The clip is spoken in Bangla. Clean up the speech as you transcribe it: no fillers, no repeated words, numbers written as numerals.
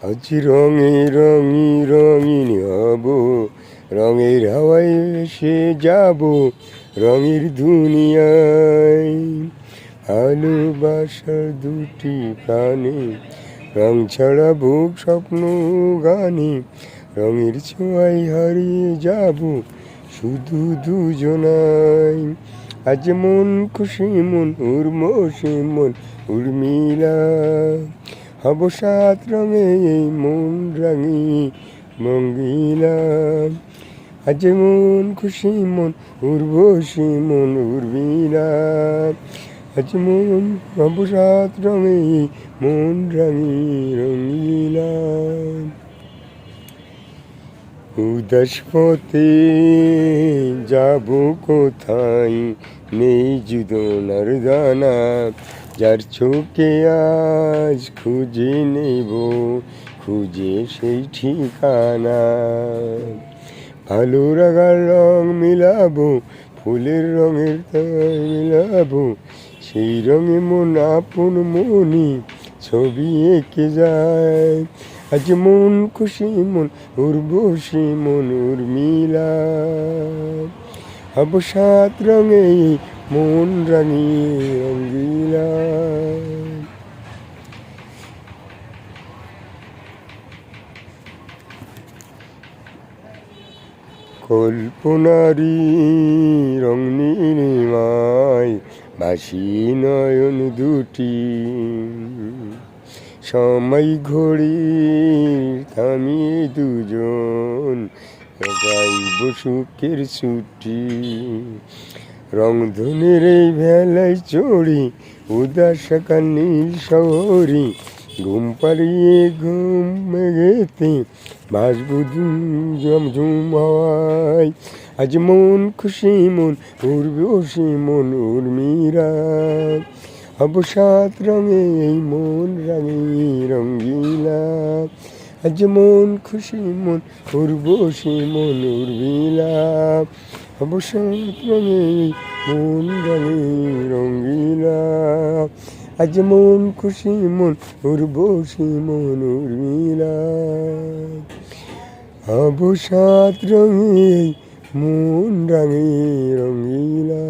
আজ রঙিন হব, রঙের হাওয়ায় ভেসে যাব রঙের দুনিয়ায়। ভালোবাসার দুটি প্রাণে রং ছাড়া বুক স্বপ্ন গানে, রঙের ছোঁয়ায় হারিয়ে যাব শুধু দুজনাই। আজ মন খুশি মন উর্বশী মন উর্মিলা, হব সাত রঙে এই মন রাঙি মঙ্গিলা। আজ মন খুশি মন উর্বশী মন উর্মিলা, আজ মন হব সাত রঙে এই মন রাঙি রঙিলা। উদাস পথে যাব কোথায় নেই যুদনার দানা, যার চোখে আজ খুঁজে নেব খুঁজে সেই ঠিকানা। ভালো লাগার রং মিলাবো, ফুলের রঙের তাই মিলাবো, সেই রঙে মন আপন মনি ছবি এঁকে যায়। আজ মন খুশি মন উর্বশী মন উর্মিলা, হব সাত রঙে মন রাঙিয়ে রঙ্গিলা। কল্পনারি রং নীলিমায় ভাসি নয়ন দুটি, সময় ঘড়ি থামিয়ে দুজন গাইব সুখের ছুটি। রংধনুর এই ভেলায় চড়ি উদাস সকাল নীল শহরে, ঘুম পাড়িয়ে ঘুম মেঘেতে ভাসবো ঝুম হাওয়ায়। আজ মন খুশি মন উর্বশী মন উর্মিলা, হব সাত রঙে এই মন রাঙি রঙ্গিলা। আজ মন খুশি মন উর্বশী মন উর্মিলা, হব সাত রঙে মন রাঙি রঙ্গিলা। আজ মন খুশি মন উর্বশী মন উর্মিলা, হব সাত রঙে মন রাঙি রঙ্গিলা।